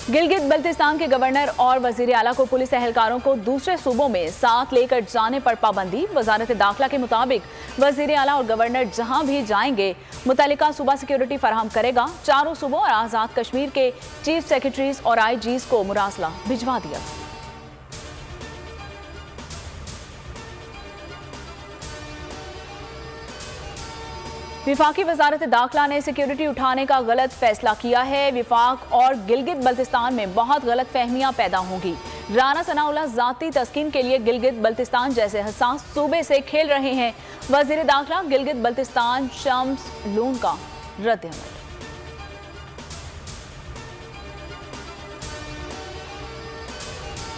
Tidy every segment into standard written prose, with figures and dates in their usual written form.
गिलगित बल्तिस्तान के गवर्नर और वजीर आला को पुलिस एहलकारों को दूसरे सूबों में साथ लेकर जाने पर पाबंदी। वजारत दाखिला के मुताबिक वजीर आला और गवर्नर जहां भी जाएंगे मुतल्लिका सूबा सिक्योरिटी फराहम करेगा। चारों सूबों और आज़ाद कश्मीर के चीफ सेक्रेटरीज और आईजीज को मुरासला भिजवा दिया। विफाकी वजारत दाखिला ने सिक्योरिटी उठाने का गलत फैसला किया है। विफाक और गिलगित बल्तिस्तान में बहुत गलत फहमियां पैदा होंगी। राना सनाउल्लाह जाती तस्कीन के लिए गिलगित बल्तिस्तान जैसे हसास सूबे से खेल रहे हैं। वजीर दाखिला गिलगित बल्तिस्तान शम्स लून का रद्द-ए-अमल।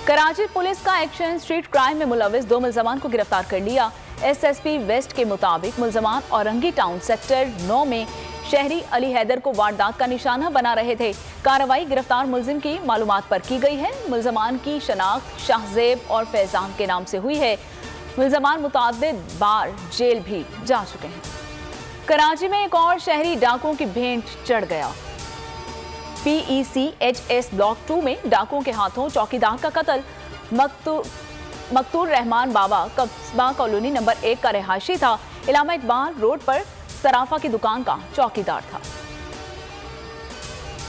कराची पुलिस का एक्शन स्ट्रीट क्राइम में मुलविस 2 मुल्जमान को गिरफ्तार कर लिया। एसएसपी वेस्ट के मुताबिक मुल्जमान औरंगी टाउन सेक्टर 9 में शहरी अली हैदर को वारदात का निशाना बना रहे थे। कार्रवाई गिरफ्तार मुल्जिम की मालूमात पर की गई है। मुल्जमान की शनाख्त शाहजेब और फैजान के नाम से हुई है। मुल्जमान मुताद्दिद बार जेल भी जा चुके हैं। कराची में एक और शहरी डाकुओं की भेंट चढ़ गया। PECHS ब्लॉक 2 में डाकुओं के हाथों चौकीदार का कत्ल। मकतूर रहमान बाबा कस्बा कॉलोनी नंबर 1 का रिहायशी था। इलामा इकबाल रोड पर सराफा की दुकान का चौकीदार था।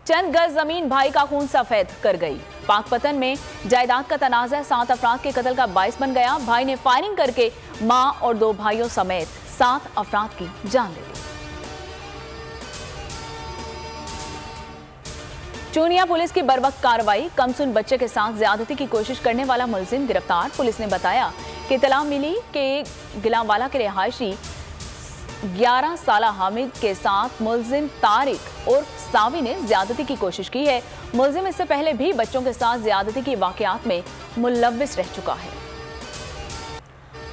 चंद गज जमीन भाई का खून सफेद कर गई। पाकपतन में जायदाद का तनाज़ा 7 अफराद के कत्ल का बाइस बन गया। भाई ने फायरिंग करके मां और 2 भाइयों समेत 7 अफराद की जान ले ली। चूनिया पुलिस की बरवक्त कार्रवाई। कमसुन बच्चे के साथ ज्यादती की कोशिश करने वाला मुलजिम गिरफ्तार। पुलिस ने बताया कि इत्तला मिली कि गिलांवाला के रिहायशी 11 साला हामिद के साथ मुलजिम तारिक और सावी ने ज्यादती की कोशिश की है। मुलजिम इससे पहले भी बच्चों के साथ ज्यादती की वाकयात में मुलव्विस रह चुका है।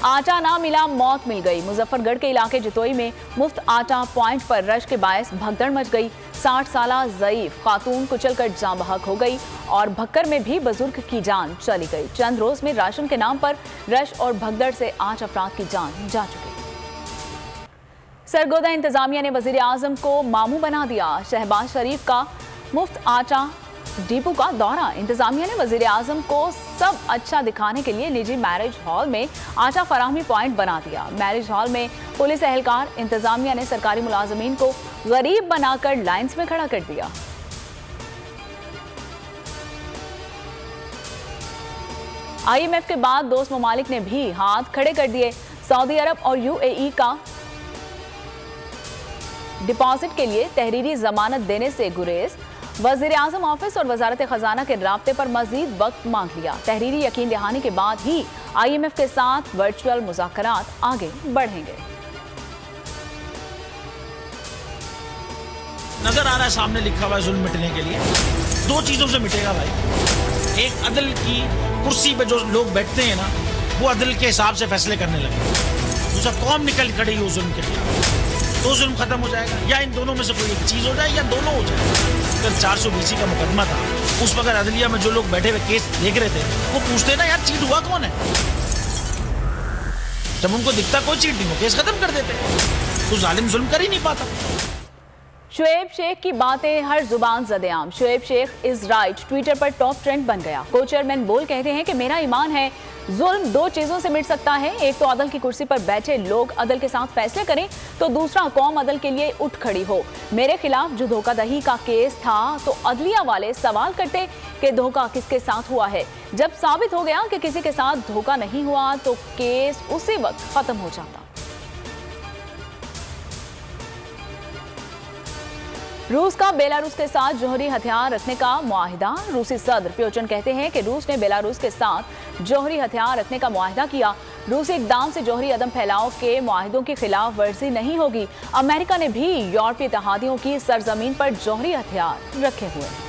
आटा ना मिला, मौत मिल गई। मुजफ्फरगढ़ के इलाके जतोई में मुफ्त आटा पॉइंट पर रश के बायस भगदड़ मच गई। 60 साला ज़ईफ खातून कुचलकर जान बहक हो गई और भक्कर में भी बुजुर्ग की जान चली गई। चंद रोज में राशन के नाम पर रश और भगदड़ से 8 अफराद की जान जा चुकी। सरगोदा इंतजामिया ने वजीर आजम को मामू बना दिया। शहबाज शरीफ का मुफ्त आटा डिपो का दौरा। इंतजामिया ने वजीर आजम को सब अच्छा दिखाने के लिए निजी मैरिज हॉल में आटा फराहमी पॉइंट बना दिया। मैरिज हॉल में पुलिस एहलकार इंतजामिया ने सरकारी मुलाजमीन को गरीब बनाकर लाइंस में खड़ा कर दिया। IMF के बाद दोस्त ममालिक ने भी हाथ खड़े कर दिए। सऊदी अरब और UAE का डिपॉजिट के लिए तहरीरी जमानत देने से गुरेज। वजीर आजम ऑफिस और वजारत खजाना के राब्ते पर मजीद वक्त मांग लिया। तहरीरी यकीन दहानी के बाद ही IMF के साथ वर्चुअल मुज़ाकरात आगे बढ़ेंगे। नजर आ रहा है सामने लिखा हुआ है जुल्म मिटने के लिए 2 चीजों से मिटेगा भाई। एक अदल की कुर्सी पे जो लोग बैठते हैं ना वो अदल के हिसाब से फैसले करने लगे। दूसरा कौम निकल खड़ी हो जुल्म के खिलाफ तो जुल्म खत्म हो जाएगा। या इन दोनों में से कोई एक चीज हो जाए या दोनों हो जाए। अगर 420 का मुकदमा था उस वक्त अदलिया में जो लोग बैठे हुए केस देख रहे थे वो पूछते ना यार चीट हुआ कौन है। जब उनको दिखता कोई चीट नहीं हो केस खत्म कर देते तो जालिम जुल्म कर ही नहीं पाता। शुएब शेख की बातें हर जुबान ज़द-ए-आम। Shoaib Sheikh is right Twitter पर टॉप ट्रेंड बन गया। को चेयरमैन बोल कहते हैं कि मेरा ईमान है जुल्म 2 चीजों से मिट सकता है। एक तो अदल की कुर्सी पर बैठे लोग अदल के साथ फैसले करें तो दूसरा कौम अदल के लिए उठ खड़ी हो। मेरे खिलाफ जो धोखाधड़ी का केस था तो अदलिया वाले सवाल करते कि धोखा किसके साथ हुआ है। जब साबित हो गया कि किसी के साथ धोखा नहीं हुआ तो केस उसी वक्त खत्म हो जाता। रूस का बेलारूस के साथ जौहरी हथियार रखने का मुआहिदा। रूसी सदर प्यूटिन कहते हैं कि रूस ने बेलारूस के साथ जौहरी हथियार रखने का मुआहिदा किया। रूसी इकदाम से जौहरी अदम फैलाव के मुआहिदों की खिलाफ वर्जी नहीं होगी। अमेरिका ने भी यूरोपीय इत्तेहादियों की सरजमीन पर जौहरी हथियार रखे हुए हैं।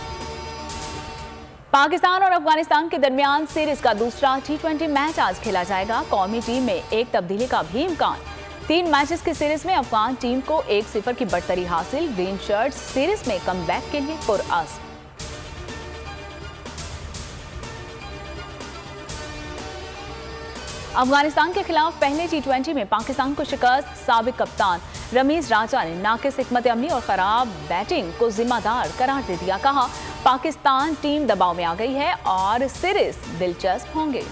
पाकिस्तान और अफगानिस्तान के दरमियान सीरीज का दूसरा T20 मैच आज खेला जाएगा। कौमी टीम में एक तब्दीली का भी इम्कान। 3 मैचेस की सीरीज में अफगान टीम को 1-0 की बढ़तरी हासिल। ग्रीन शर्ट्स सीरीज में कमबैक के लिए पुरअज़्म। अफगानिस्तान के खिलाफ पहले T20 में पाकिस्तान को शिकस्त। साबिक कप्तान रमीज राजा ने नाकिस हिकमत अमली और खराब बैटिंग को जिम्मेदार करार दे दिया। कहा पाकिस्तान टीम दबाव में आ गई है और सीरीज दिलचस्प होंगे।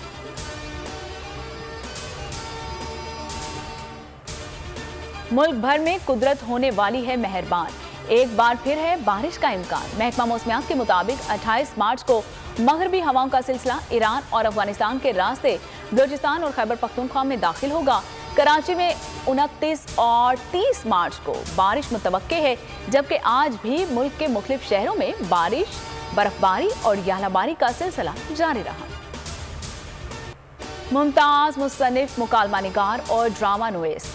मुल्क भर में कुदरत होने वाली है मेहरबान, एक बार फिर है बारिश का इम्कान। महकमा मौसमियात के मुताबिक 28 मार्च को मगरबी हवाओं का सिलसिला ईरान और अफगानिस्तान के रास्ते बलूचिस्तान और खैबर पख्तूनख्वा में दाखिल होगा। कराची में 29 और 30 मार्च को बारिश मुतवक्के है, जबकि आज भी मुल्क के मुख्तलिफ शहरों में बारिश, बर्फबारी और यालाबारी का सिलसिला जारी रहा। मुमताज मुसन्निफ, मुकालमा निगार और ड्रामा नवीस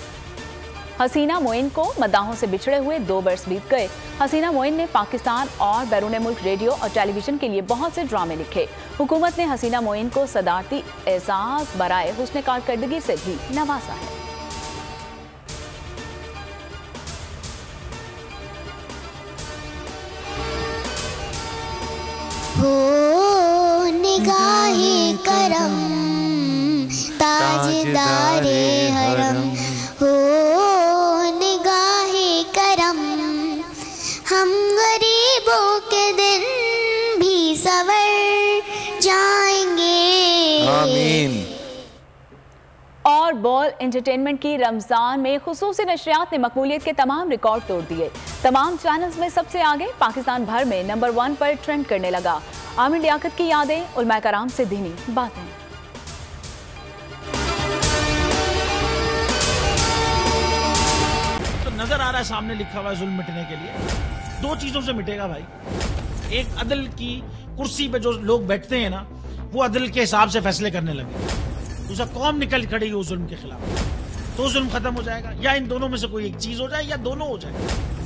हसीना मोइन को मद्दाहों से बिछड़े हुए 2 बरस बीत गए। हसीना मोइन ने पाकिस्तान और बैरून मुल्क रेडियो और टेलीविजन के लिए बहुत से ड्रामे लिखे। हुकूमत ने हसीना मोइन को सदारती एजाज बराए हुस्न कारकर्दगी से भी नवाजा है। हो निगाहे करम ताजदारे हरम, हो निगाहे करम, हम गरीबों के दिन भी सवर जाएंगे। आमीन। और बॉल एंटरटेनमेंट की रमजान में खुसूसी नशरियात ने मकबूलियत के तमाम रिकॉर्ड तोड़ दिए। तमाम चैनल्स में सबसे आगे पाकिस्तान भर में नंबर 1 पर ट्रेंड करने लगा। आमिर लियाकत की यादें, उलमाए कराम से दीनी बातें। तो नजर आ रहा है सामने लिखा हुआ है जुल्म मिटने के लिए 2 चीजों से मिटेगा भाई। एक, अदल की कुर्सी पे जो लोग बैठते हैं ना, वो अदल के हिसाब से फैसले करने लगे। दूसरा, कौम निकल खड़ी हो जुल्म के खिलाफ, तो जुल्म खत्म हो जाएगा। या इन दोनों में से कोई एक चीज हो जाए या दोनों हो जाए।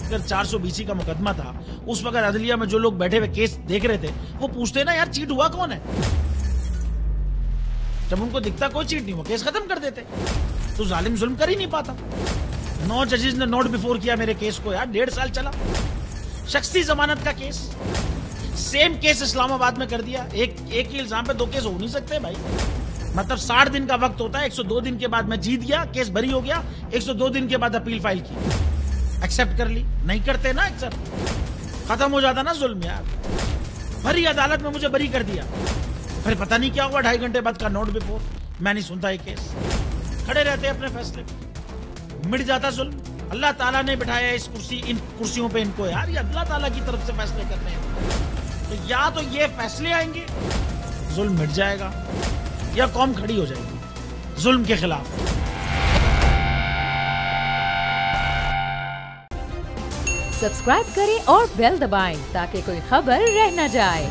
अगर 420 का मुकदमा था, उस वक्त अदलिया में जो लोग बैठे हुए केस देख रहे थे, वो पूछते ना यार चीट हुआ कौन है। जब उनको दिखता कोई चीट नहीं हुआ, केस खत्म कर देते। तो जालिम जुल्म कर ही नहीं पाता। 9 जजेस ने नोट बिफोर किया मेरे केस को यार, 1.5 साल चला। शख्सी जमानत का केस, सेम केस इस्लामाबाद में कर दिया। एक ही इल्जाम पे 2 केस हो नहीं सकते भाई। मतलब 60 दिन का वक्त होता है। 102 दिन के बाद मैं जीत गया, केस बरी हो गया। 102 दिन के बाद अपील फाइल की, एक्सेप्ट कर ली। नहीं करते ना एक्सेप्ट, खत्म हो जाता ना जुल्म यार। भरी अदालत में मुझे बरी कर दिया, फिर पता नहीं क्या हुआ 2.5 घंटे बाद का नोट बिफोर। मैं नहीं सुनता ये केस, खड़े रहते अपने फैसले पे, मिट जाता जुल्म। अल्लाह ताला ने बिठाया इन कुर्सियों पे इनको यार, ये अल्लाह ताला की तरफ से फैसले करने हैं। तो या तो ये फैसले आएंगे, जुल्म मिट जाएगा, या कौम खड़ी हो जाएगी जुल्म के खिलाफ। सब्सक्राइब करें और बेल दबाएं ताकि कोई खबर रह न जाए।